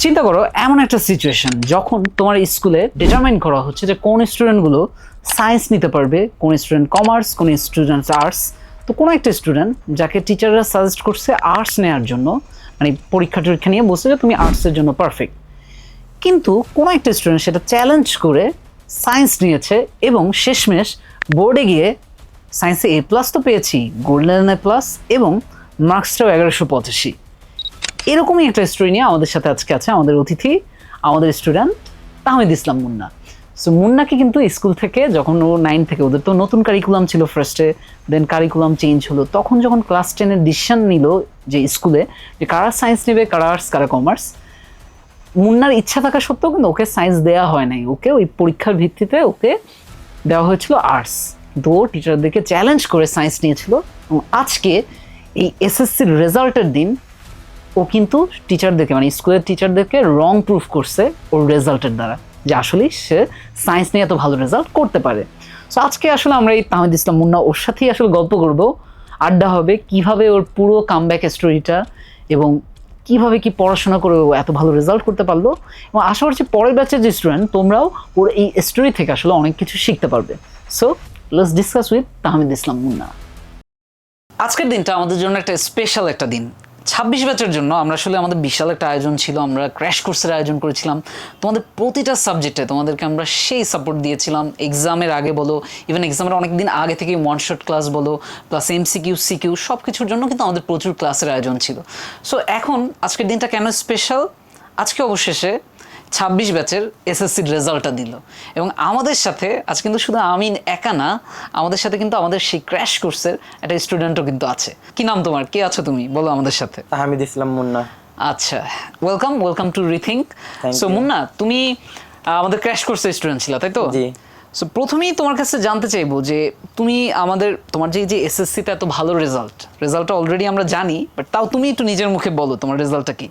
চিন্তা করো এমন একটা সিচুয়েশন যখন তোমার স্কুলে ডিটারমাইন করা হচ্ছে যে কোন স্টুডেন্টগুলো সায়েন্স নিতে পারবে, কোন স্টুডেন্ট কমার্স, কোন স্টুডেন্ট আর্টস। তো কোনো একটা স্টুডেন্ট যাকে টিচাররা সাজেস্ট করছে আর্টস নেওয়ার জন্য, মানে পরীক্ষা টরীক্ষা নিয়ে বলছে যে তুমি আর্টসের জন্য পারফেক্ট, কিন্তু কোনো একটা স্টুডেন্ট সেটা চ্যালেঞ্জ করে সায়েন্স নিয়েছে এবং শেষমেশ বোর্ডে গিয়ে সায়েন্সে A+ তো পেয়েছি, গোল্ডেন A+, এবং মার্কসটাও 1185। এরকমই একটা স্টোরি নিয়ে আমাদের সাথে আজকে আছে আমাদের অতিথি, আমাদের স্টুডেন্ট তাহমিদ ইসলাম মুন্না। সো মুন্নাকে কিন্তু স্কুল থেকে যখন ও 9 থেকে, ওদের তো নতুন কারিকুলাম ছিল ফার্স্টে, দেন কারিকুলাম চেঞ্জ হলো, তখন যখন ক্লাস 10-এর ডিসিশন নিল যে স্কুলে যে কারা সায়েন্স নেবে, কারা আর্টস, কারা কমার্স, মুন্নার ইচ্ছা থাকা সত্ত্বেও কিন্তু ওকে সায়েন্স দেওয়া হয় নাই, ওকে ওই পরীক্ষার ভিত্তিতে ওকে দেওয়া হয়েছিল আর্টস। কিন্তু ও টিচারদেরকে চ্যালেঞ্জ করে সায়েন্স নিয়েছিল এবং আজকে এই এসএসসির রেজাল্টের দিন ও কিন্তু টিচারদেরকে, মানে স্কুলের টিচারদেরকে রং প্রুফ করছে ওর রেজাল্টের দ্বারা, যে আসলেই সে সায়েন্স নিয়ে এত ভালো রেজাল্ট করতে পারে। সো আজকে আসলে আমরা এই তাহমিদ ইসলাম মুন্না ওর সাথেই আসলে গল্প করব, আড্ডা হবে কিভাবে ওর পুরো কামব্যাক স্টোরিটা এবং কিভাবে কি পড়াশোনা করে ও এত ভালো রেজাল্ট করতে পারলো, এবং আশা করছি পরের ব্যাচের যে স্টুডেন্ট তোমরাও ওর এই স্টোরি থেকে আসলে অনেক কিছু শিখতে পারবে। So let's discuss with Tahmid Islam Munna. আজকের দিনটা আমাদের জন্য একটা স্পেশাল একটা দিন। 26 ব্যাচের জন্য আমরা আসলে আমাদের বিশাল একটা আয়োজন ছিল, আমরা ক্র্যাশ কোর্সের আয়োজন করেছিলাম। তোমাদের প্রতিটা সাবজেক্টে তোমাদেরকে আমরা সেই সাপোর্ট দিয়েছিলাম, এক্সামের আগে বলো, ইভেন এক্সামের অনেক দিন আগে থেকে ওয়ান শট ক্লাস বলো, প্লাস MCQ CQ সব কিছুর জন্য কিন্তু আমাদের প্রচুর ক্লাসের আয়োজন ছিল। সো এখন আজকের দিনটা কেন স্পেশাল? আজকে অবশেষে 26 ব্যাচের এসএসসির রেজাল্টটা দিল এবং আমাদের সাথে আজ কিন্তু শুধু আমি একা না, আমাদের সাথে কিন্তু আমাদের সেই ক্র্যাশ কোর্সের একটা স্টুডেন্টও কিন্তু আছে। কি নাম তোমার, কে আছো তুমি, বলো আমাদের সাথে। তাহমিদ ইসলাম মুন্না। আচ্ছা, welcome to rethink. So Munna, তুমি আমাদের ক্র্যাশ কোর্সের স্টুডেন্ট ছিল, তাই তো? জি। সো প্রথমেই তোমার কাছে জানতে চাইবো যে তুমি তোমার যে এসএসসিতে এত ভালো রেজাল্টটা অলরেডি আমরা জানি, বাট তাও তুমি একটু নিজের মুখে বলো তোমার রেজাল্টটা কি।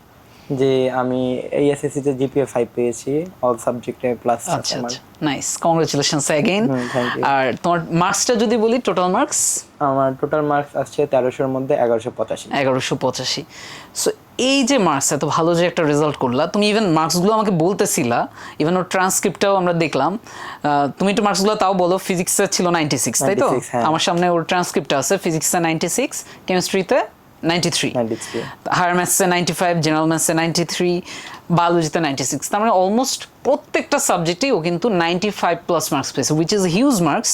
যে আমি এই এসএসসি তে জিপিএ 5 পেয়েছি, অল সাবজেক্টে প্লাস। আচ্ছা, নাইস, কংগ্রাচুলেশনস অ্যাগেইন। আর তোমার মার্কসটা যদি বলি, টোটাল মার্কস? আমার টোটাল মার্কস আসছে 1300 এর মধ্যে 1185। 1185। সো এই যে মার্কস, এত ভালো যে একটা রেজাল্ট করলা, তুমি ইভেন মার্কসগুলো আমাকে বলতেছিলা, ইভেন ওর ট্রান্সক্রিপ্টটাও আমরা দেখলাম। তুমি একটু মার্কসগুলো তাও বলো। ফিজিক্সে ছিল 96, তাই তো? আমার সামনে ওর ট্রান্সক্রিপ্টটা আছে। ফিজিক্সে 96, কেমিস্ট্রিতে 93, হায়ার ম্যাথসে 95, জেনারেল ম্যাথসে 93, বায়োলজিতে 96। তার মানে অলমোস্ট প্রত্যেকটা সাবজেক্টেই ও কিন্তু 95+ মার্কস পেয়েছে, which is huge marks.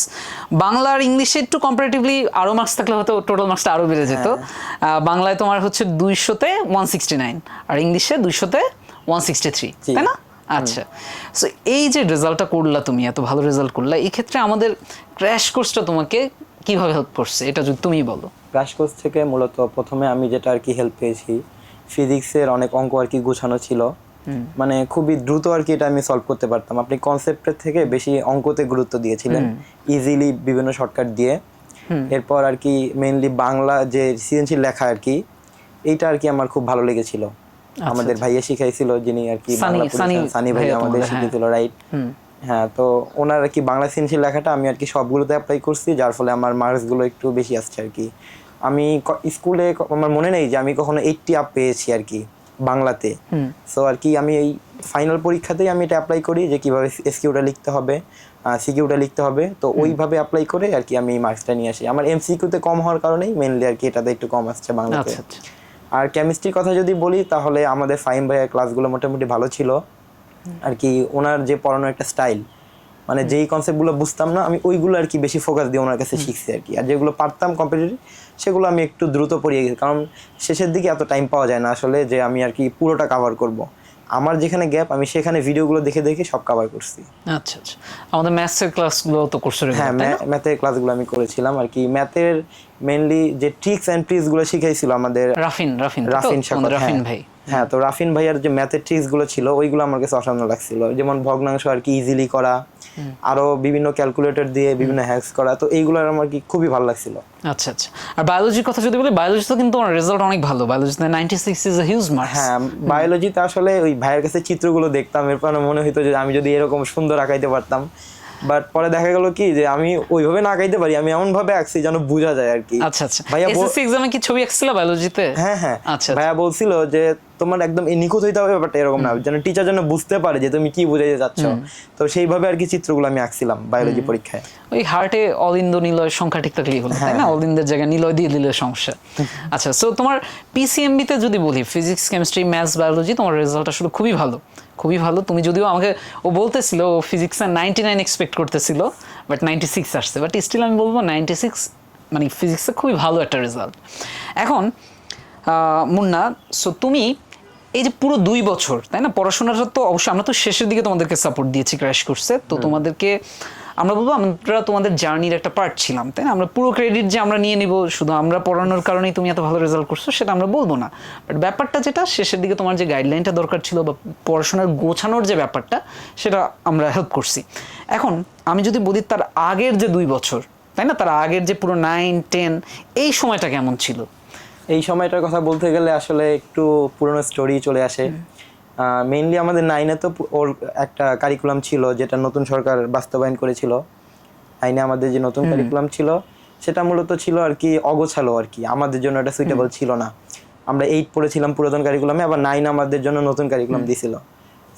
Bangla আর ইংলিশে একটু কম্পারেটিভলি আরও মার্কস থাকলে হয়তো টোটাল মার্কসটা আরও বেড়ে যেত। বাংলায় তোমার হচ্ছে 200-তে 169 আর ইংলিশে 200-তে 163, তাই না? আচ্ছা, সো এই যে রেজাল্টটা করলা, তুমি এত ভালো রেজাল্ট করলা, এই ক্ষেত্রে আমাদের ক্র্যাশ কোর্সটা তোমাকে কিভাবে হেল্প করছে, এটা যদি তুমি বলো। ক্র্যাশ কোর্স থেকে মূলত প্রথমে আমি যেটা আর কি হেল্প পেয়েছি, ফিজিক্সের অনেক অঙ্ক আর কি গোছানো ছিল, মানে খুবই দ্রুত আর কি এটা আমি সলভ করতে পারতাম। আপনি কনসেপ্টের থেকে বেশি অঙ্কতে গুরুত্ব দিয়েছিলেন, ইজিলি বিভিন্ন শর্টকাট দিয়ে। এরপর আর কি মেইনলি বাংলা যে সৃজনশীল লেখা আর কি, এইটা আর কি আমার খুব ভালো লেগেছিল। আমাদের ভাইয়া শিখাইছিল, যিনি আর কি সানি ভাই আমাদের শিখিয়েছিল, রাইট? হ্যাঁ, তো ওনার আর কি বাংলা সৃজনশীল লেখাটা আমি আর কি সবগুলোতে অ্যাপ্লাই করছি, যার ফলে আমার মার্কসগুলো একটু বেশি আসছে আর কি। আমি স্কুলে আমার মনে নেই যে আমি কখনো 80 আপ পেয়েছি আর কি বাংলাতে। সো আর কি আমি এই ফাইনাল পরীক্ষাতেই আমি এটা অ্যাপ্লাই করি যে কীভাবে এসকিউটা লিখতে হবে, সিকিউটা লিখতে হবে। তো ওইভাবে অ্যাপ্লাই করে আর কি আমি মার্কসটা নিয়ে আসি। আমার MCQতে কম হওয়ার কারণেই মেনলি আর কি এটাতে একটু কম আসছে বাংলাতে। আর কেমিস্ট্রির কথা যদি বলি, তাহলে আমাদের ফাহিম ভাইয়ের ক্লাসগুলো মোটামুটি ভালো ছিল আর কি। ওনার যে পড়ানোর একটা স্টাইল, মানে যেই কনসেপ্টগুলো বুঝতাম না আমি ওইগুলো আর কি বেশি ফোকাস দিয়ে ওনার কাছে শিখছি আর কি। আর যেগুলো পারতাম কম্পিটিটিভ, সেগুলো আমি একটু দ্রুত পড়িয়ে গেছি, কারণ শেষের দিকে এত টাইম পাওয়া যায় না আসলে যে আমি আর কি পুরোটা কভার করব। আমার যেখানে গ্যাপ, আমি সেখানে ভিডিওগুলো দেখে দেখে সব কভার করছি। আচ্ছা আচ্ছা, আমাদের ম্যাথসের ক্লাসগুলো তো করছো? হ্যাঁ, ম্যাথের ক্লাসগুলো আমি করেছিলাম আর কি। ম্যাথের মেইনলি যে ট্রিক্স অ্যান্ড ট্রিক্সগুলো শিখাইছিল আমাদের রাফিন ভাই। হ্যাঁ, তো রাফিন ভাইয়ার যে ম্যাথের ট্রিক্সগুলো ছিল ওইগুলো আমার কাছে অসাধারণ লাগছিল। যেমন ভগ্নাংশ আর কি ইজিলি করা, আরো বিভিন্ন ক্যালকুলেটর দিয়ে বিভিন্ন হ্যাকস করা, তো এইগুলো আমার কি খুবই ভালো লাগছিল। আচ্ছা আচ্ছা, আর বায়োলজির কথা যদি বলি, বায়োলজিতে কিন্তু আমার রেজাল্ট অনেক ভালো। বায়োলজিতে 96 ইজ আ হিউজ মার্কস। হ্যাঁ, বায়োলজিতে আসলে ওই ভাইয়ের কাছে চিত্রগুলো দেখতাম, এরপর মনে হতো যে আমি যদি এরকম সুন্দর আঁকাইতে পারতাম। বাট পরে দেখা গেল কি যে আমি ওইভাবে না আঁকাইতে পারি, আমি এমন ভাবে আঁকছি যেন বোঝা যায় আর কি। আচ্ছা আচ্ছা, ভাইয়া এসএসসি এক্সামে কি ছবি আঁকছিল বায়োলজিতে? হ্যাঁ হ্যাঁ, আচ্ছা, ভাইয়া বলছিল যে তোমার একদম নিখুঁত হইতে হবে ব্যাপারটা এরকম না, যেন টিচার যেন বুঝতে পারে যে তুমি কি বুঝাইতে চাচ্ছ। তো সেইভাবে আর কি চিত্রগুলো আমি আঁকছিলাম বায়োলজি পরীক্ষায়। ওই হার্টে অলিন্দ নিলয় সংখ্যা ঠিক থাকলেই হলো, তাই না? অলিন্দের জায়গায় নিলয় দিয়ে দিলে সমস্যা। আচ্ছা, সো তোমার পিসিএমবি তে যদি বলি ফিজিক্স কেমিস্ট্রি ম্যাথস বায়োলজি, তোমার রেজাল্ট আসলে খুবই ভালো, খুবই ভালো। তুমি যদিও আমাকে ও বলতেছিল ও ফিজিক্সে 99 এক্সপেক্ট করতেছিল, বাট 96 আসছে, বাট স্টিল আমি বলবো 96 মানে ফিজিক্সে খুবই ভালো একটা রেজাল্ট। এখন মুন্না, সো তুমি এই যে পুরো 2 বছর, তাই না, পড়াশোনাটা তো অবশ্যই আমরা তো শেষের দিকে তোমাদেরকে সাপোর্ট দিয়েছি ক্র্যাশ কোর্সে, তো তোমাদেরকে আমরা বলবো আমরা তোমাদের জার্নির একটা পার্ট ছিলাম, তাই না? আমরা পুরো ক্রেডিট যে আমরা নিয়ে নিব শুধু আমরা পড়ানোর কারণেই তুমি এত ভালো রেজাল্ট করছো সেটা আমরা বলবো না, বাট ব্যাপারটা যেটা শেষের দিকে তোমার যে গাইডলাইনটা দরকার ছিল বা পড়াশোনার গোছানোর যে ব্যাপারটা সেটা আমরা হেল্প করছি। এখন আমি যদি বলি তার আগের যে 2 বছর, তাই না, তার আগের যে পুরো 9, 10 এই সময়টা কেমন ছিল? এই সময়টার কথা বলতে গেলে আসলে একটু পুরনো স্টোরি চলে আসে। মেইনলি আমাদের 9-এ তো ওর একটা কারিকুলাম ছিল যেটা নতুন সরকার বাস্তবায়ন করেছিল। 9-এ আমাদের যে নতুন কারিকুলাম ছিল সেটা মূলত ছিল আর কি অগোছালো, আর কি আমাদের জন্য এটা সুইটেবল ছিল না। আমরা 8 পড়েছিলাম পুরাতন কারিকুলামে, আবার 9 আমাদের জন্য নতুন কারিকুলাম দিছিল।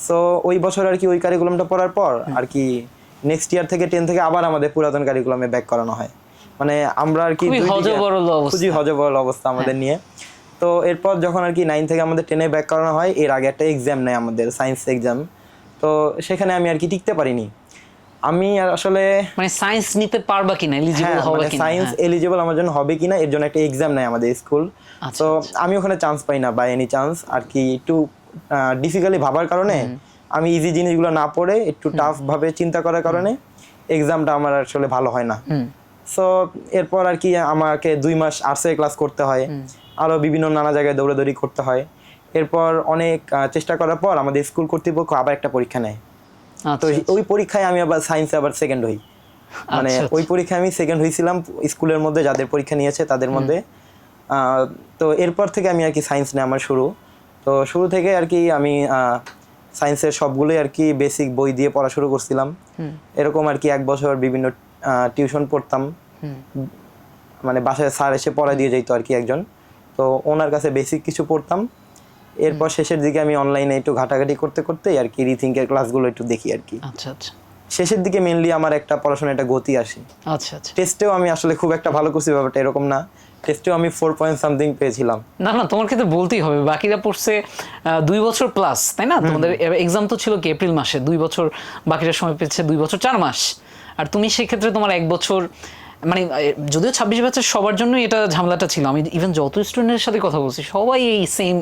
সো ওই বছর আর কি ওই কারিকুলামটা পড়ার পর আর কি নেক্সট ইয়ার থেকে 10 থেকে আবার আমাদের পুরাতন কারিকুলামে ব্যাক করানো হয়। মানে আমরা আর কি খুবই হজবরল অবস্থা আমাদের নিয়ে। তো এরপর যখন আর কি 9 থেকে আমাদের 10-এ ব্যাক করানো হয়, এর আগে একটা এক্সাম নেয় আমাদের সায়েন্স এক্সাম। তো সেখানে আমি আর কি টিকতে পারিনি। আমি আসলে মানে সায়েন্স নিতে পারবা কিনা, এলিজিবল হবে কিনা, সায়েন্স এলিজিবল আমার জন্য হবে কিনা এর জন্য একটা এক্সাম নেয় আমাদের স্কুল। তো আমি ওখানে চান্স পাই না বাই এনি চান্স, আর কি একটু ডিফিকাল্টলি ভাবার কারণে আমি ইজি জিনিসগুলো না পড়ে একটু টাফ ভাবে চিন্তা করার কারণে এক্সামটা আমার আসলে ভালো হয় না। সো এরপর আর কি আমাকে 2 মাস আর্টসে ক্লাস করতে হয়, আরো বিভিন্ন নানা জায়গায় দৌড়াদৌড়ি করতে হয়। এরপর অনেক চেষ্টা করার পর আমাদের স্কুল কর্তৃপক্ষ আবার একটা পরীক্ষা নেয়। তো ওই পরীক্ষায় আমি আবার সায়েন্সে আবার সেকেন্ড হই। মানে ওই পরীক্ষায় আমি সেকেন্ড হয়েছিলাম স্কুলের মধ্যে যাদের পরীক্ষা নিয়েছে তাদের মধ্যে। তো এরপর থেকে আমি আর কি সায়েন্স নেওয়া আমার শুরু। তো শুরু থেকে আর কি আমি সায়েন্সের সবগুলোই আর কি বেসিক বই দিয়ে পড়া শুরু করছিলাম। এরকম আর কি 1 বছর বিভিন্ন টিউশন পড়তাম, মানে বাসায় স্যার এসে পড়া দিয়ে যেত আর কি একজন, তো ওনার কাছে বেসিক কিছু পড়তাম। এরপর শেষের দিকে আমি অনলাইনে একটু ঘাটাঘাটি করতে করতে আর কি রিথিঙ্কের ক্লাসগুলো একটু দেখি আর কি। আচ্ছা আচ্ছা। শেষের দিকে মেইনলি আমার একটা পড়াশোনার একটা গতি আসে। আচ্ছা আচ্ছা। টেস্টেও আমি আসলে খুব একটা ভালো করছি ব্যাপারটা এরকম না, টেস্টেও আমি 4 পয়েন্ট সামথিং পেয়েছিলাম। না না, তোমার ক্ষেত্রে বলতেই হবে, বাকিরা পড়ছে 2 বছর প্লাস, তাই না? তোমাদের এক্সাম তো ছিল কি এপ্রিল মাসে, 2 বছর বাকিরা সময় পেয়েছে 2 বছর 4 মাস, আর তুমি সেক্ষেত্রে তোমার 1 বছর, মানে যদিও 26 ব্যাচের সবার জন্য এটা ঝামেলাটা ছিল। আমি ইভেন যত স্টুডেন্টের সাথে কথা বলছি সবাই এই সেম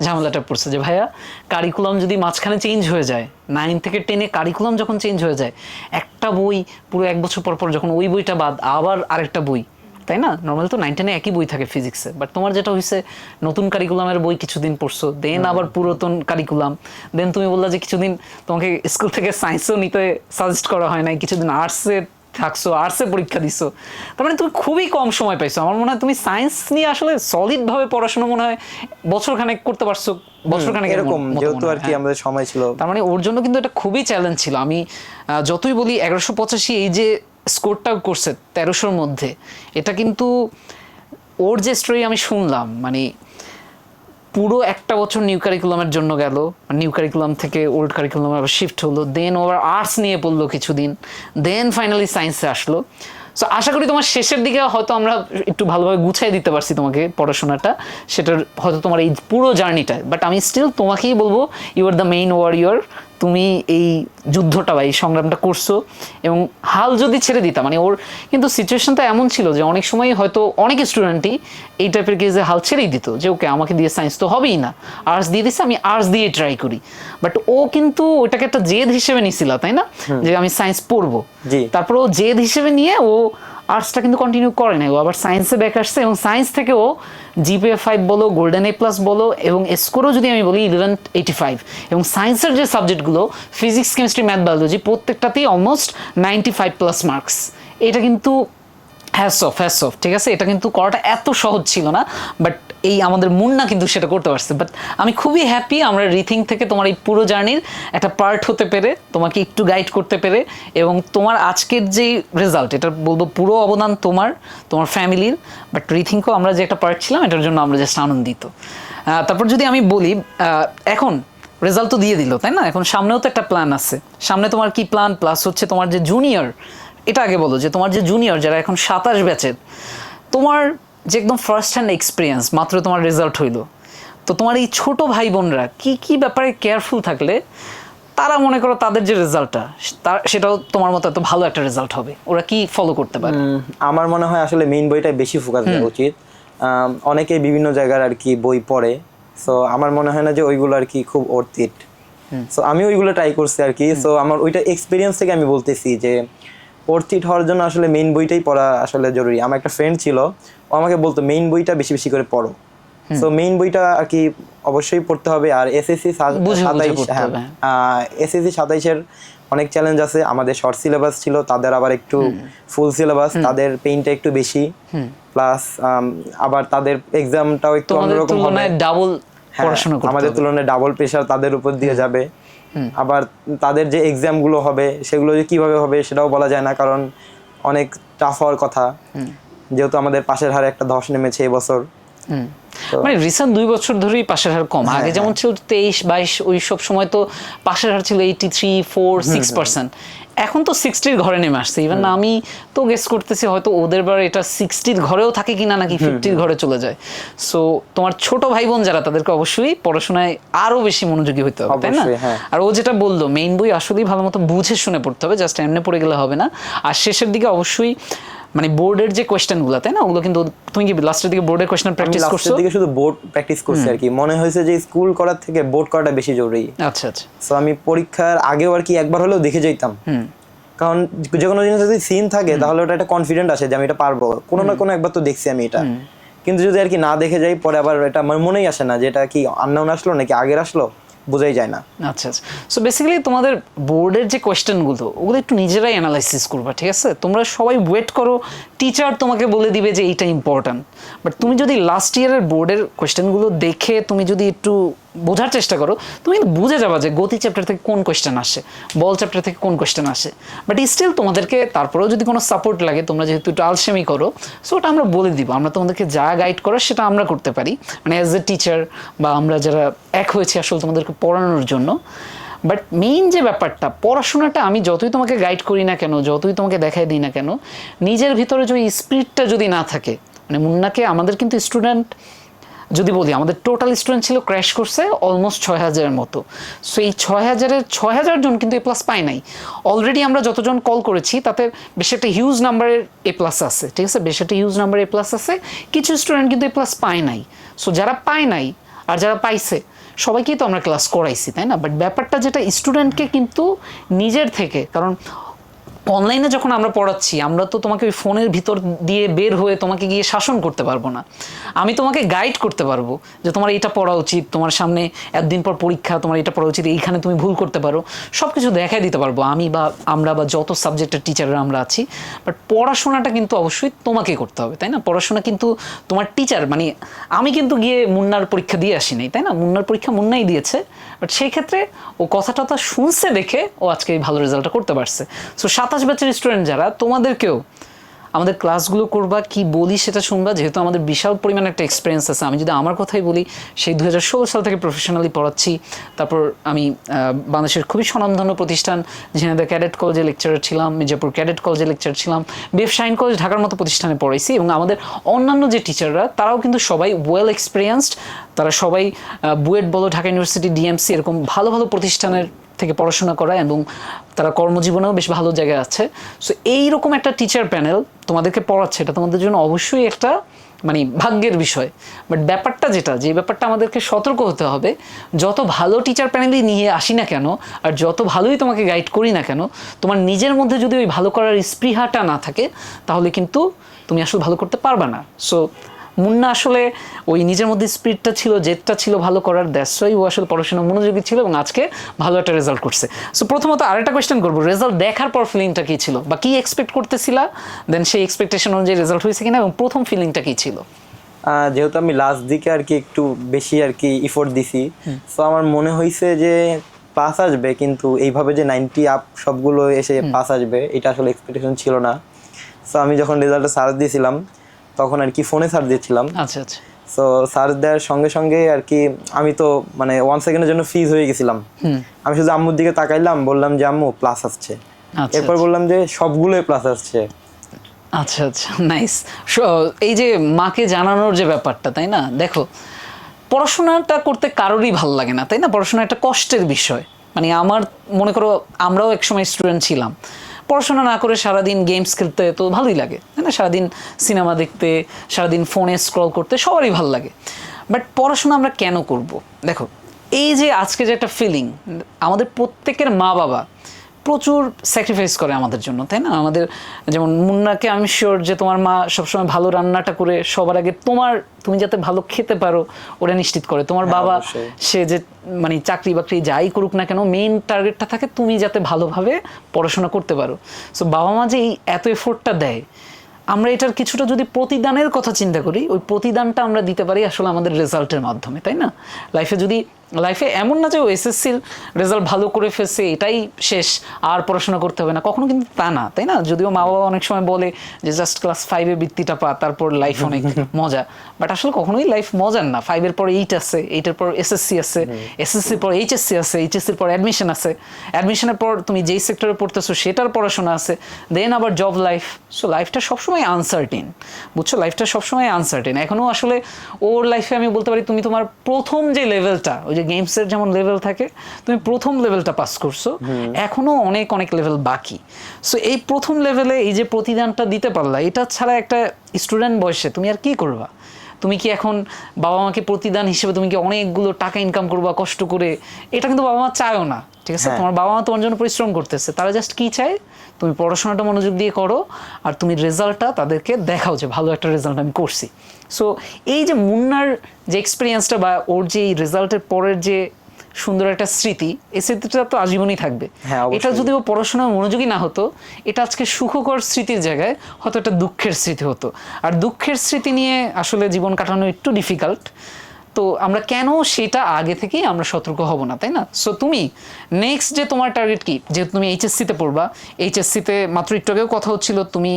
ঝামেলাটা পড়ছে যে ভাইয়া কারিকুলাম যদি মাঝখানে চেঞ্জ হয়ে যায়, 9 থেকে 10-এ কারিকুলাম যখন চেঞ্জ হয়ে যায়, একটা বই পুরো 1 বছর পর পর যখন ওই বইটা বাদ আবার আরেকটা বই, তাই না? নর্মালি তো 9-10-এ একই বই থাকে ফিজিক্সে, বাট তোমার যেটা হয়েছে নতুন কারিকুলামের বই কিছুদিন পড়ছো, দেন আবার পুরাতন কারিকুলাম, দেন তুমি বললা যে কিছুদিন তোমাকে স্কুল থেকে সায়েন্সও নিতে সাজেস্ট করা হয় নাই, কিছুদিন আর্টসে থাকছো, আর্টসে পরীক্ষা দিছো, তার মানে তুমি খুবই কম সময় পাইছো। আমার মনে হয় তুমি সায়েন্স নিয়ে আসলে সলিড ভাবে পড়াশোনা মনে হয় বছরখানেক করতে পারছো, বছরখানেক এরকম, যেহেতু আর কি আমাদের সময় ছিল। তার মানে ওর জন্য কিন্তু এটা খুবই চ্যালেঞ্জ ছিল। আমি যতই বলি 1185 এই যে স্কোরটা করছে 1300-র মধ্যে, এটা কিন্তু ওর যে স্টোরি আমি শুনলাম, মানে পুরো একটা বছর নিউ কারিকুলামের জন্য গেল, নিউ কারিকুলাম থেকে ওল্ড কারিকুলাম আবার শিফট হলো, দেন ওভার আর্টস নিয়ে পড়লো কিছুদিন, দেন ফাইনালি সায়েন্সে আসলো। সো আশা করি তোমার শেষের দিকে হয়তো আমরা একটু ভালোভাবে গুছাই দিতে পারছি তোমাকে পড়াশোনাটা, সেটার হয়তো তোমার এই পুরো জার্নিটা। বাট আমি স্টিল তোমাকেই বলবো you are the main warrior. তুমি এই যুদ্ধটা বা এই সংগ্রামটা করছো, এবং হাল যদি ছেড়ে দিতাম, মানে ওর কিন্তু সিচুয়েশনটা এমন ছিল যে অনেক সময় হয়তো অনেক স্টুডেন্টই এই টাইপের কেসে হাল ছেড়েই দিত যে ওকে আমাকে দিয়ে সায়েন্স তো হবেই না, আর্টস দিয়ে দিচ্ছে, আমি আর্টস দিয়ে ট্রাই করি। বাট ও কিন্তু ওটাকে একটা জেদ হিসেবে নিছিল, তাই না, যে আমি সায়েন্স পড়বো। তারপর ও জেদ হিসেবে নিয়ে ও আর্টসটা কিন্তু কন্টিনিউ করে নাই, ও আবার সায়েন্সে ব্যাক আসছে, এবং সায়েন্স থেকে ও জিপিএ 5 বলো, গোল্ডেন A+ বলো, এবং স্কোরও যদি আমি বলি 1185, এবং সায়েন্সের যে সাবজেক্টগুলো ফিজিক্স কেমিস্ট্রি ম্যাথ বায়োলজি প্রত্যেকটাতেই অলমোস্ট 95+ মার্কস। এটা কিন্তু হ্যাটস অফ, ঠিক আছে, এটা কিন্তু করাটা এত সহজ ছিল না। বাট এই আমাদের মুন্না কিন্তু সেটা করতে পারছে। বাট আমি খুবই হ্যাপি আমরা রিথিং থেকে তোমার এই পুরো জার্নির একটা পার্ট হতে পেরে, তোমাকে একটু গাইড করতে পেরে, এবং তোমার আজকের যে রেজাল্ট, এটা বলবো পুরো অবদান তোমার ফ্যামিলির। বাট রিথিংকেও আমরা যে একটা পার্ট ছিলাম, এটার জন্য আমরা জাস্ট আনন্দিত। তারপর যদি আমি বলি, এখন রেজাল্ট তো দিয়ে দিল, তাই না? এখন সামনেও তো একটা প্ল্যান আছে। সামনে তোমার কি প্ল্যান? প্লাস হচ্ছে তোমার যে জুনিয়র, এটা আগে বলো যে তোমার যে জুনিয়র যারা এখন 27 ব্যাচের, তোমার যে একদম ফার্স্ট হ্যান্ড এক্সপিরিয়েন্স, মাত্র তোমার রেজাল্ট হইলো, তো তোমার এই ছোট ভাই বোনরা কি কি ব্যাপারে কেয়ারফুল থাকলে তারা মনে করো তাদের যে রেজাল্টটা সেটাও তোমার মতো এত ভালো একটা রেজাল্ট হবে, ওরা কি ফলো করতে পারে? আমার মনে হয় আসলে মেইন বইটাই বেশি ফোকাস দেওয়া উচিত। অনেকে বিভিন্ন জায়গার আর কি বই পড়ে, সো আমার মনে হয় না যে ওইগুলো আর কি খুব অর্থ ইট। সো আমি ওইগুলো ট্রাই করছি আর কি। সো আমার ওইটা এক্সপিরিয়েন্স থেকে আমি বলতেছি যে অর্থ ইট হওয়ার জন্য আসলে মেইন বইটাই পড়া আসলে জরুরি। আমার একটা ফ্রেন্ড ছিল, ও আমাকে বলতো মেইন বইটা বেশি বেশি করে পড়ো। সো মেইন বইটা আর কি অবশ্যই পড়তে হবে। আর এসএসসি 27-এর অনেক চ্যালেঞ্জ আছে। আমাদের শর্ট সিলেবাস ছিল, তাদের আবার একটু ফুল সিলেবাস, তাদের পেইনটা একটু বেশি, প্লাস আবার তাদের এক্সামটাও একটু অন্যরকম হবে, ডাবল পড়াশোনা করতে হবে, আমাদের তুলনায় ডাবল প্রেশার তাদের উপর দিয়ে যাবে। আবার তাদের যে এক্সামগুলো হবে সেগুলো যে কিভাবে হবে সেটাও বলা যায় না, কারণ অনেক টাফ হওয়ার কথা, যেহেতু আমাদের পাশের হারে একটা ধস নেমেছে এবছর। মানে রিসেন্ট 2 বছর ধরেই পাশের হার কম। আগে যেমন ছিল 23-22, ওই সব সময় তো পাশের হার ছিল 83-4-6%। এখন তো 60-র ঘরে নেমে আসছে। ইভেন আমি তো গেস করতেছি হয়তো ওদের বার এটা 60-র ঘরেও থাকে কিনা, নাকি 50-র ঘরে চলে যায়। সো তোমার ছোট ভাই বোন যারা, তাদেরকে অবশ্যই পড়াশোনায় আরো বেশি মনোযোগী হতে হবে, তাই না? আর ও যেটা বললো, মেইন বই আসলেই ভালো মতো বুঝে শুনে পড়তে হবে, জাস্ট এমনি পড়ে গেলে হবে না। আর শেষের দিকে অবশ্যই মানে বোর্ডের যে কোয়েশ্চেনগুলো, তাই না, ওগুলো কিন্তু তুমি কি লাস্টের দিকে বোর্ডের কোয়েশ্চেন প্র্যাকটিস করছো? লাস্টের দিকে শুধু বোর্ড প্র্যাকটিস করছি আর কি। মনে হয়েছে যে স্কুল করার থেকে বোর্ড করাটা বেশি জরুরি। আচ্ছা আচ্ছা। সো আমি পরীক্ষার আগেও আর কি একবার হলেও দেখে যাইতাম, কারণ যে কোনো জিনিস যদি সিন থাকে তাহলে ওটা একটা কনফিডেন্ট আসে যে আমি এটা পারবো, কোনো না কোনো একবার তো দেখছি আমি এটা। কিন্তু যদি আর কি না দেখে যাই, পরে আবার এটা আমার মনেই আসে না যে এটা কি আননোন আসলো নাকি আগের আসলো, বোঝাই যায় না। আচ্ছা আচ্ছা। সো বেসিক্যালি তোমাদের বোর্ডের যে কোয়েশ্চেনগুলো, ওগুলো একটু নিজেরাই অ্যানালাইসিস করবা, ঠিক আছে? তোমরা সবাই ওয়েট করো, টিচার তোমাকে বলে দিবে যে এইটা ইম্পর্ট্যান্ট। বাট তুমি যদি লাস্ট ইয়ারের বোর্ডের কোয়েশ্চেনগুলো দেখে তুমি যদি একটু বোঝার চেষ্টা করো, তুমি কিন্তু বুঝে যাবা যে গতি চ্যাপ্টার থেকে কোন কোয়েশ্চেন আসে, বল চ্যাপ্টার থেকে কোন কোয়েশ্চেন আসে। বাট স্টিল তোমাদেরকে তারপরেও যদি কোনো সাপোর্ট লাগে, তোমরা যেহেতু একটু আলসেমি করো, সো ওটা আমরা বলে দিব। আমরা তোমাদেরকে যা গাইড করার সেটা আমরা করতে পারি, মানে অ্যাজ এ টিচার, বা আমরা যারা এক হয়েছি আসলে তোমাদেরকে পড়ানোর জন্য। বাট মেইন যে ব্যাপারটা, পড়াশোনাটা আমি যতই তোমাকে গাইড করি না কেন, যতই তোমাকে দেখাই দিই না কেন, নিজের ভিতরে যদি স্পিরিটটা যদি না থাকে, মানে মুন্নাকে আমাদের কিন্তু স্টুডেন্ট যদি বলি, আমাদের টোটাল স্টুডেন্ট ছিল ক্র্যাশ করছে অলমোস্ট 6000-এর মতো। সো এই 6000-এর 6000 জন কিন্তু A+ পায় নাই। অলরেডি আমরা যতজন কল করেছি তাতে বেশ একটা হিউজ নাম্বারের A+ আছে, ঠিক আছে? বেশ একটা হিউজ নাম্বার A+ আছে। কিছু স্টুডেন্ট কিন্তু A+ পায় নাই। সো যারা পায় নাই আর যারা পাইছে সবাইকেই তো আমরা ক্লাস করাইছি, তাই না? বাট ব্যাপারটা যেটা, স্টুডেন্টকে কিন্তু নিজের থেকে, কারণ অনলাইনে যখন আমরা পড়াচ্ছি, আমরা তো তোমাকে ওই ফোনের ভিতর দিয়ে বের হয়ে তোমাকে গিয়ে শাসন করতে পারবো না। আমি তোমাকে গাইড করতে পারবো যে তোমার এটা পড়া উচিত, তোমার সামনে একদিন পর পরীক্ষা, তোমার এটা পড়া উচিত, এইখানে তুমি ভুল করতে পারো, সব কিছু দেখাই দিতে পারবো আমি বা আমরা বা যত সাবজেক্টের টিচাররা আমরা আছি। বাট পড়াশোনাটা কিন্তু অবশ্যই তোমাকে করতে হবে, তাই না? পড়াশোনা কিন্তু তোমার টিচার, মানে আমি কিন্তু গিয়ে মুন্নার পরীক্ষা দিয়ে আসি নাই, তাই না? মুন্নার পরীক্ষা মুন্নাই দিয়েছে। বাট সেই ক্ষেত্রে ও কথাটা শুনছে দেখে ও আজকে এই ভালো রেজাল্টটা করতে পারছে। সো 27 ব্যাচের স্টুডেন্ট যারা, তোমাদেরকেও আমাদের ক্লাসগুলো করবা, কি বলি সেটা শুনবা, যেহেতু আমাদের বিশাল পরিমাণে একটা এক্সপিরিয়েন্স আছে। আমি যদি আমার কথাই বলি, সেই 2016 সাল থেকে প্রফেশনালি পড়াচ্ছি। তারপর আমি বাংলাদেশের খুবই স্বনামধন্য প্রতিষ্ঠান ঝিনাইদহ ক্যাডেট কলেজে লেকচারার ছিলাম, মির্জাপুর ক্যাডেট কলেজে লেকচারার ছিলাম, বিএফ শাইন কলেজ ঢাকার মতো প্রতিষ্ঠানে পড়াইছি। এবং আমাদের অন্যান্য যে টিচাররা, তারাও কিন্তু সবাই ওয়েল এক্সপিরিয়েন্সড। তারা সবাই বুয়েট বলো, ঢাকা ইউনিভার্সিটি, ডিএমসি, এরকম ভালো ভালো প্রতিষ্ঠানের থেকে পড়াশোনা করা, এবং তারা কর্মজীবনেও বেশ ভালো জায়গায় আছে। সো এইরকম একটা টিচার প্যানেল তোমাদেরকে পড়াচ্ছে, এটা তোমাদের জন্য অবশ্যই একটা মানে ভাগ্যের বিষয়। বাট ব্যাপারটা যেটা, যে ব্যাপারটা আমাদেরকে সতর্ক হতে হবে, যত ভালো টিচার প্যানেলই নিয়ে আসি না কেন, আর যত ভালোই তোমাকে গাইড করি না কেন, তোমার নিজের মধ্যে যদি ওই ভালো করার স্পৃহাটা না থাকে, তাহলে কিন্তু তুমি আসলে ভালো করতে পারবে না। সো মুন্না আসলে ওই নিজের মধ্যে স্পিরিটটা ছিল, জেদটা ছিল ভালো করার, দ্যাটস ওয়াই ও আসলে পড়াশোনা মনোযোগী ছিল এবং আজকে ভালো একটা রেজাল্ট করছে। সো প্রথমত আরেকটা কোয়েশ্চেন করবো, রেজাল্ট দেখার পর ফিলিংটা কী ছিল, বা কী এক্সপেক্ট করতেছিলা, দেন সেই এক্সপেকটেশন অনুযায়ী রেজাল্ট হয়েছে কিনা, এবং প্রথম ফিলিংটা কী ছিল? যেহেতু আমি লাস্ট দিকে আর কি একটু বেশি আর কি ইফোর্ট দিছি, সো আমার মনে হয়েছে যে পাস আসবে, কিন্তু এইভাবে যে 90 আপ সবগুলো এসে পাস আসবে এটা আসলে এক্সপেকটেশন ছিল না। সো আমি যখন রেজাল্টটা সার্চ দিয়েছিলাম তখন আর কি ফোনে সার্চ দিয়েছিলাম। আচ্ছা আচ্ছা। সো সার্চ দেওয়ার সঙ্গে সঙ্গে আর কি আমি তো মানে 1 সেকেন্ডের জন্য ফ্রিজ হয়ে গেছিলাম। আমি শুধু আম্মুর দিকে তাকাইলাম, বললাম যে আম্মু প্লাস আসছে। এরপর বললাম যে সবগুলোই প্লাস আসছে। আচ্ছা আচ্ছা, নাইস। এই যে মাকে জানানোর যে ব্যাপারটা, তাই না? দেখো, পড়াশোনাটা করতে কারোরই ভালো লাগে না, তাই না? পড়াশোনা একটা কষ্টের বিষয়। মানে আমার মনে করো, আমরাও একসময় স্টুডেন্ট ছিলাম, পড়াশোনা না করে সারাদিন গেমস খেলতে তো ভালোই লাগে, তাই না? সারাদিন সিনেমা দেখতে, সারাদিন ফোনে স্ক্রল করতে সবারই ভালো লাগে। বাট পড়াশোনা আমরা কেন করব? দেখো, এই যে আজকে যে একটা ফিলিং, আমাদের প্রত্যেকের মা বাবা প্রচুর স্যাক্রিফাইস করে আমাদের জন্য, তাই না? আমাদের যেমন মুন্নাকে আমি শিওর যে তোমার মা সবসময় ভালো রান্নাটা করে সবার আগে তুমি যাতে ভালো খেতে পারো ওটা নিশ্চিত করে। তোমার বাবা সে যে মানে চাকরি বাকরি যাই করুক না কেন, মেইন টার্গেটটা থাকে তুমি যাতে ভালোভাবে পড়াশোনা করতে পারো। সো বাবা মা যে এই এত এফোর্টটা দেয়, আমরা এটার কিছুটা যদি প্রতিদানের কথা চিন্তা করি, ওই প্রতিদানটা আমরা দিতে পারি আসলে আমাদের রেজাল্টের মাধ্যমে, তাই না? লাইফে এমন না যে ও এসএসসির রেজাল্ট ভালো করে ফেলছে এটাই শেষ, আর পড়াশোনা করতে হবে না, কখনো কিন্তু তা না, তাই না? যদিও মা বাবা অনেক সময় বলে যে জাস্ট ক্লাস 5-এ বৃত্তিটা পা, তারপর লাইফ অনেক মজা। বাট আসলে কখনোই লাইফ মজার না। 5-এর পর 8 আছে, 8-এর পর এসএসসি আছে, এসএসসির পর এইচএসসি আছে, এইচএসসির পর অ্যাডমিশন আছে, অ্যাডমিশনের পর তুমি যেই সেক্টরে পড়তেছো সেটার পড়াশোনা আছে, দেন আবার জব লাইফ। সো লাইফটা সবসময় আনসার্টিন, বুঝছো? লাইফটা সবসময় আনসার্টিন। এখনও আসলে ওর লাইফে আমি বলতে পারি তুমি তোমার প্রথম যে লেভেলটা, ওই যে গেমসের যেমন লেভেল থাকে, তুমি প্রথম লেভেলটা পাস করছো, এখনও অনেক অনেক লেভেল বাকি। সো এই প্রথম লেভেলে এই যে প্রতিদানটা দিতে পারলা, এটা ছাড়া একটা স্টুডেন্ট বয়সে তুমি আর কি করবা? তুমি কি এখন বাবা মাকে প্রতিদান হিসেবে তুমি কি অনেকগুলো টাকা ইনকাম করবা কষ্ট করে? এটা কিন্তু বাবা মা চায়ও না, ঠিক আছে? তোমার বাবা মা তোমার জন্য পরিশ্রম করতেছে, তারা জাস্ট কি চায় তুমি পড়াশোনাটা মনোযোগ দিয়ে করো, আর তুমি রেজাল্টটা তাদেরকে দেখাও যে ভালো একটা রেজাল্ট আমি করছি। সো এই যে মুন্নার যে এক্সপিরিয়েন্সটা বা ওর যে এই রেজাল্টের পরের যে সুন্দর একটা স্মৃতি, এই স্মৃতিটা তো আজীবনই থাকবে। এটা যদি ও পড়াশোনায় মনোযোগী না হতো, এটা আজকে সুখকর স্মৃতির জায়গায় হয়তো একটা দুঃখের স্মৃতি হতো। আর দুঃখের স্মৃতি নিয়ে আসলে জীবন কাটানো একটু ডিফিকাল্ট। তো আমরা কেন সেটা আগে থেকেই আমরা সতর্ক হব না, তাই না? সো তুমি নেক্সট যে তোমার টার্গেট কি, যেহেতু তুমি এইচএসসিতে পড়বা, এইচএসসিতে মাত্র একটু আগেও কথা হচ্ছিল তুমি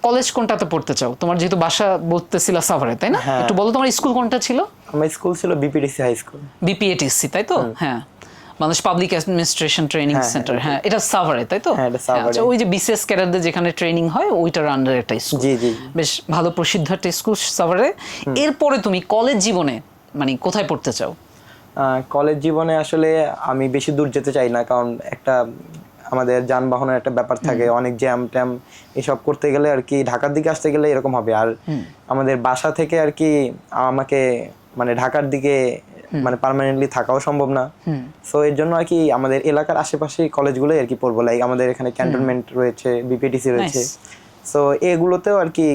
কলেজ কোনটাতে পড়তে চাও? তোমার যেহেতু বাসা বলতেছিল সাভারে, তাই না? একটু বলো তোমার স্কুল কোনটা ছিল? আমার স্কুল ছিল বিপিটিসি হাই স্কুল। বিপিএটিসি, তাই তো? হ্যাঁ, Bangladesh public administration training centre. হ্যাঁ, এটা সাভারে, তাই তো? আচ্ছা, ওই যে বিসিএস ক্যাডারদের যেখানে ট্রেনিং হয় ওইটার আন্ডারে একটা স্কুল। জি জি, বেশ ভালো প্রসিদ্ধ একটা স্কুল সাভারে। এরপরে তুমি কলেজ জীবনে মানে কোথায় পড়তে চাও? কলেজ জীবনে আসলে আমি বেশি দূর যেতে চাই না, কারণ একটা আমাদের যানবাহনের একটা ব্যাপার থাকে, অনেক জ্যাম ট্যাম এসব করতে গেলে আর কি ঢাকার দিকে আসতে গেলে এরকম হবে। আর আমাদের বাসা থেকে আর কি আমাকে মানে ঢাকার দিকে মানে পার্মানেন্টলি থাকাও সম্ভব না। সো এর জন্য আর কি আমাদের এলাকার আশেপাশে কলেজগুলোই আর কি পড়বো, লাইক আমাদের এখানে ক্যান্টনমেন্ট রয়েছে, বিপিটিসি রয়েছে। সো এগুলোতেও আর কি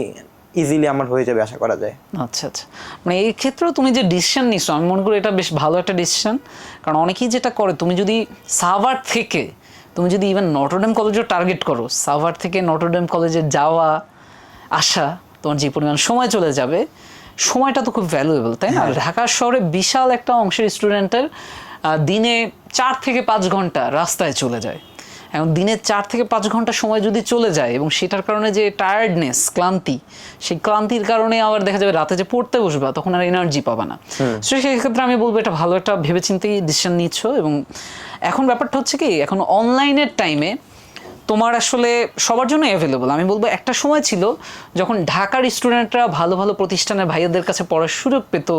ইজিলি আমার হয়ে যাবে আশা করা যায়। আচ্ছা আচ্ছা, মানে এই ক্ষেত্রেও তুমি যে ডিসিশন নিছো আমি মনে করি এটা বেশ ভালো একটা ডিসিশন। কারণ অনেকেই যেটা করে, তুমি যদি সাভার থেকে তুমি যদি ইভেন নটরডেম কলেজও টার্গেট করো, সাভার থেকে নটরডেম কলেজে যাওয়া আসা তোমার যে পরিমাণ সময় চলে যাবে, সময়টা তো খুব ভ্যালুয়েবল, তাই না? ঢাকা শহরে বিশাল একটা অংশের স্টুডেন্টের দিনে 4 থেকে 5 ঘন্টা রাস্তায় চলে যায়। এখন দিনে 4 থেকে 5 ঘন্টা সময় যদি চলে যায় এবং সেটার কারণে যে টায়ার্ডনেস, ক্লান্তি, সেই ক্লান্তির কারণে আবার দেখা যাবে রাতে যে পড়তে বসবা তখন আর এনার্জি পাবা না। সো সেই ক্ষেত্রে আমি বলবো এটা ভালো একটা ভেবেচিন্তেই ডিসিশন নিচ্ছ। এবং এখন ব্যাপারটা হচ্ছে কি, এখন অনলাইনের টাইমে তোমার আসলে সবার জন্য অ্যাভেলেবল। আমি বলবো একটা সময় ছিল যখন ঢাকার স্টুডেন্টরা ভালো ভালো প্রতিষ্ঠানের ভাইয়াদের কাছে পড়ার সুযোগ পেত,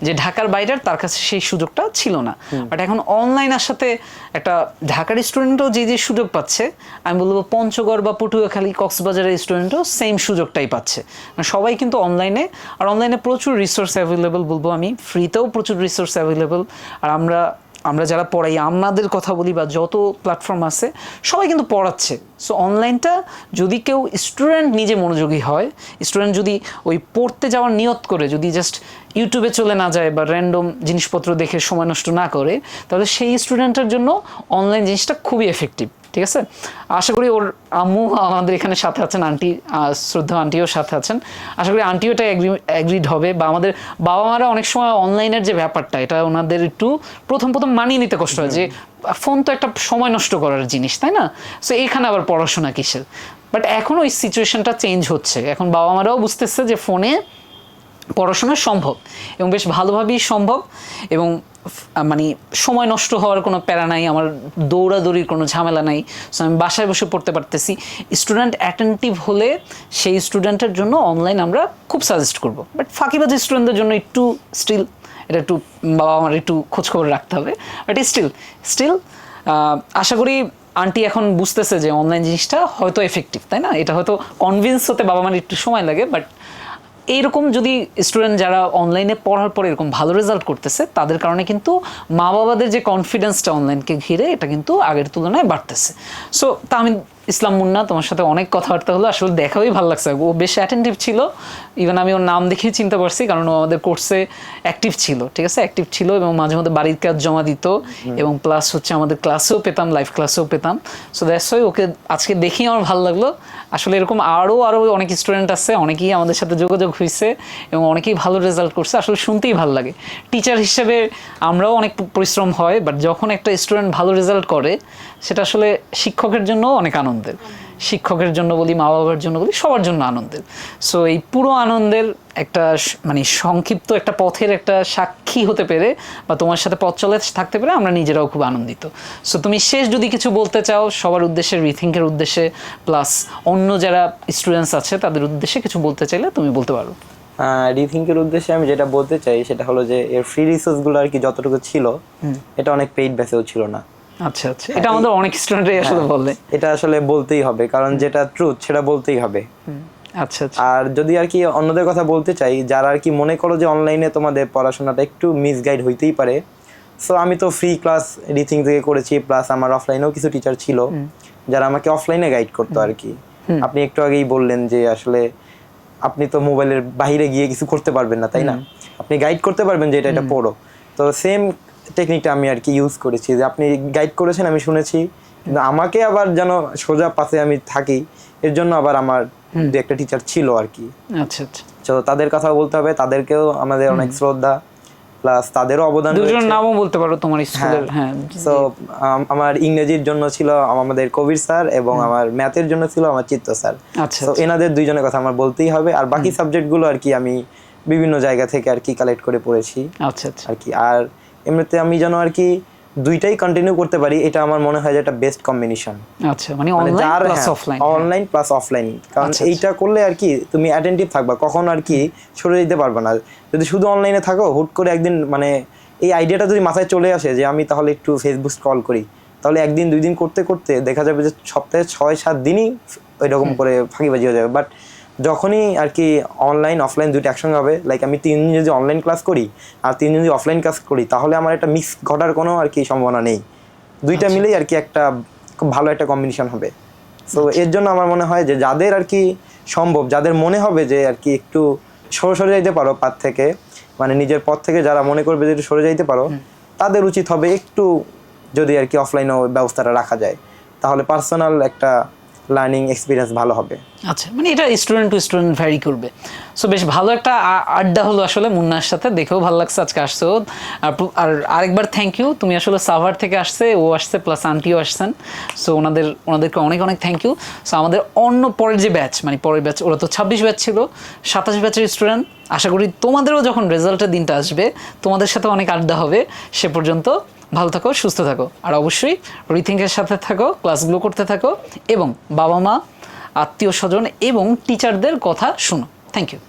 যে ঢাকার বাইরের তার কাছে সেই সুযোগটা ছিল না। বাট এখন অনলাইন আসাতে একটা ঢাকার স্টুডেন্টও যে যে সুযোগ পাচ্ছে, আমি বলবো পঞ্চগড় বা পটুয়াখালী কক্সবাজারের স্টুডেন্টও সেম সুযোগটাই পাচ্ছে। সবাই কিন্তু অনলাইনে, আর অনলাইনে প্রচুর রিসোর্স অ্যাভেলেবল, বলবো আমি ফ্রিতেও প্রচুর রিসোর্স অ্যাভেলেবল। আর আমরা যারা পড়াই, আমাদের কথা বলি বা যত প্ল্যাটফর্ম আছে সবাই কিন্তু পড়াচ্ছে। সো অনলাইনটা যদি কেউ স্টুডেন্ট নিজে মনোযোগী হয়, স্টুডেন্ট যদি ওই পড়তে যাওয়ার নিয়ত করে যদি জাস্ট ইউটিউবে চলে না যায় বা র্যান্ডম জিনিসপত্র দেখে সময় নষ্ট না করে, তাহলে সেই স্টুডেন্টের জন্য অনলাইন জিনিসটা খুবই এফেক্টিভ। ঠিক আছে। আশা করি ওর আম্মু আমাদের এখানে সাথে আছেন, আন্টি শ্রদ্ধা আন্টিও সাথে আছেন, আশা করি আন্টিও এটা অ্যাগ্রিড হবে। বা আমাদের বাবা মারা অনেক সময় অনলাইনের যে ব্যাপারটা এটা ওনাদের একটু প্রথম মানিয়ে নিতে কষ্ট হয়, যে ফোন তো একটা সময় নষ্ট করার জিনিস, তাই না? সো এইখানে আবার পড়াশোনা কিসের। বাট এখন ওই সিচুয়েশনটা চেঞ্জ হচ্ছে, এখন বাবা মারাও বুঝতেছে যে ফোনে পড়াশোনা সম্ভব এবং বেশ ভালোভাবেই সম্ভব, এবং মানে সময় নষ্ট হওয়ার কোনো প্যারা নাই, আমার দৌড়াদৌড়ির কোনো ঝামেলা নাই। সো আমি বাসায় বসে পড়তে পারতেছি। স্টুডেন্ট অ্যাটেন্টিভ হলে সেই স্টুডেন্টের জন্য অনলাইন আমরা খুব সাজেস্ট করব। বাট ফাঁকিবাজি স্টুডেন্টদের জন্য একটু স্টিল এটা একটু বাবা আমার একটু খোঁজখবর রাখতে হবে। বাট স্টিল আশা করি আন্টি এখন বুঝতেছে যে অনলাইন জিনিসটা হয়তো এফেক্টিভ, তাই না? এটা হয়তো কনভিন্স হতে বাবা মার একটু সময় লাগে, বাট এইরকম যদি স্টুডেন্ট যারা অনলাইনে পড়ার পরে এরকম ভালো রেজাল্ট করতেছে তাদের কারণে কিন্তু মা বাবাদের যে কনফিডেন্সটা অনলাইনকে ঘিরে এটা কিন্তু আগের তুলনায় বাড়তেছে। সো তাহমিদ ইসলাম মুন্না, তোমার সাথে অনেক কথাবার্তা হলো, আসলে দেখাই ভালো লাগছে। ও বেশ অ্যাটেন্টিভ ছিল, ইভেন আমি ওর নাম দেখেই চিনতে পারছি, কারণ ও আমাদের কোর্সে অ্যাক্টিভ ছিল, ঠিক আছে, অ্যাক্টিভ ছিল এবং মাঝে মধ্যে বাড়ির কাজ জমা দিত, এবং প্লাস হচ্ছে আমাদের ক্লাসেও পেতাম, লাইভ ক্লাসেও পেতাম। সো দ্যাটস ওয়াই ওকে আজকে দেখেই আমার ভালো লাগলো। আসলে এরকম আরও অনেক স্টুডেন্ট আছে, অনেকেই আমাদের সাথে যোগাযোগ হয়েছে এবং অনেকেই ভালো রেজাল্ট করছে, আসলে শুনতেই ভালো লাগে। টিচার হিসেবে আমরাও অনেক পরিশ্রম হয়, বাট যখন একটা স্টুডেন্ট ভালো রেজাল্ট করে সেটা আসলে শিক্ষকের জন্য অনেক আনন্দের, শিক্ষকের জন্য বলি, মা বাবার জন্য বলি, সবার জন্য আনন্দের। সো এই পুরো আনন্দের একটা মানে সংক্ষিপ্ত একটা পথের একটা সাক্ষী হতে পেরে বা তোমার সাথে পথ চলে থাকতে পেরে আমরা নিজেরাও খুব আনন্দিত। সো তুমি শেষ যদি কিছু বলতে চাও সবার উদ্দেশ্যে, রিথিঙ্কের উদ্দেশ্যে, প্লাস অন্য যারা স্টুডেন্টস আছে তাদের উদ্দেশ্যে কিছু বলতে চাইলে তুমি বলতে পারো। রিথিঙ্কের উদ্দেশ্যে আমি যেটা বলতে চাই সেটা হলো যে এর ফ্রি রিসোর্সগুলো আর কি যতটুকু ছিল এটা অনেক পেইড বেসেও ছিল না। আচ্ছা, এটা আমাদের অনেক স্টুডেন্টই আসলে বলে, এটা আসলে বলতেই হবে, কারণ যেটা ট্রুথ সেটা বলতেই হবে। আচ্ছা। আর যদি আর কি অন্যদের কথা বলতে চাই, যারা আর কি মনে করো যে অনলাইনে তোমাদের পড়াশোনাটা একটু মিসগাইড হইতেই পারে, সো আমি তো ফ্রি ক্লাস রিথিঙ্ক থেকে করেছি, প্লাস আমার অফলাইনেও কিছু টিচার ছিল যারা আমাকে অফলাইনে গাইড করতো আর কি। আপনি একটু আগেই বললেন যে আসলে আপনি তো মোবাইলের বাইরে গিয়ে কিছু করতে পারবেন না, তাই না? আপনি গাইড করতে পারবেন যে এটা পড়ো। তো সেম টেকনিকটা আমি আর কি ইউজ করেছি, যে আপনি গাইড করেছেন আমি শুনেছি, কিন্তু আমাকে আবার যেন সোজা পাশে আমি থাকি এর জন্য আবার আমার দু একটা টিচার ছিল আর কি। আচ্ছা। তো তাদের কথা বলতে হবে, তাদেরকেও আমাদের অনেক শ্রদ্ধা, প্লাস তাদেরও অবদান রয়েছে। দুজন নামও বলতে পারো তোমার স্কুলের। হ্যাঁ, তো আমার ইংরেজির জন্য ছিল আমাদের কবির স্যার, এবং আমার ম্যাথের জন্য ছিল আমার চিত্ত স্যার। আচ্ছা, তো এনাদের দুইজনের কথা আমার বলতেই হবে। আর বাকি সাবজেক্টগুলো আর কি আমি বিভিন্ন জায়গা থেকে আর কি কালেক্ট করে পড়েছি। আচ্ছা আর কি। আর এমনিতে আমি যেন আর কি দুইটাই কন্টিনিউ করতে পারি, এটা আমার মনে হয় যে একটা বেস্ট কম্বিনেশন। আচ্ছা, মানে online plus offline, online plus offline, কারণ এইটা করলে আর কি তুমি অ্যাটেন্টিভ থাকবা, কখন আর কি সরে যেতে পারবে না। যদি শুধু অনলাইনে থাকো, হুট করে একদিন মানে এই আইডিয়াটা যদি মাথায় চলে আসে যে আমি তাহলে একটু ফেসবুক স্ক্রল করি, তাহলে একদিন দুই দিন করতে করতে দেখা যাবে যে সপ্তাহে 6-7 দিনই ওইরকম করে ফাঁকিবাজি হয়ে যাবে। বাট যখনই আর কি অনলাইন অফলাইন দুইটা একসঙ্গে হবে, লাইক আমি 3 দিন যদি অনলাইন ক্লাস করি আর 3 দিন যদি অফলাইন ক্লাস করি, তাহলে আমার একটা মিক্স ঘটার কোনো আর কি সম্ভাবনা নেই। দুইটা মিলেই আর কি একটা খুব ভালো একটা কম্বিনেশন হবে। সো এর জন্য আমার মনে হয় যে যাদের আর কি সম্ভব, যাদের মনে হবে যে আর কি একটু সরে যাইতে পারো পাথ থেকে, মানে নিজের পথ থেকে যারা মনে করবে যে সরে যাইতে পারো, তাদের উচিত হবে একটু যদি আর কি অফলাইনও ব্যবস্থাটা রাখা যায়, তাহলে পার্সোনাল একটা লার্নিং এক্সপিরিয়েন্স ভালো হবে। আচ্ছা, মানে এটা স্টুডেন্ট টু স্টুডেন্ট ভ্যারি করবে। সো বেশ ভালো একটা আড্ডা হলো আসলে মুন্নার সাথে, দেখেও ভালো লাগছে আজকে আসছো। আর আরেকবার থ্যাংক ইউ, তুমি আসলে সাভার থেকে আসছে, ও আসছে, প্লাস আন্টিও আসছেন। সো ওনাদেরকে অনেক থ্যাংক ইউ। সো আমাদের অন্য পরের যে ব্যাচ, মানে পরের ব্যাচ, ওরা তো 26 ব্যাচ ছিল, 27 ব্যাচের স্টুডেন্ট, আশা করি তোমাদেরও যখন রেজাল্টের দিনটা আসবে তোমাদের সাথে অনেক আড্ডা হবে। সে পর্যন্ত ভালো থাকো, সুস্থ থাকো, আর অবশ্যই রিথিঙ্কের সাথে থাকো, ক্লাসগুলো করতে থাকো, এবং বাবা মা, আত্মীয় স্বজন এবং টিচারদের কথা শুনো। Thank you.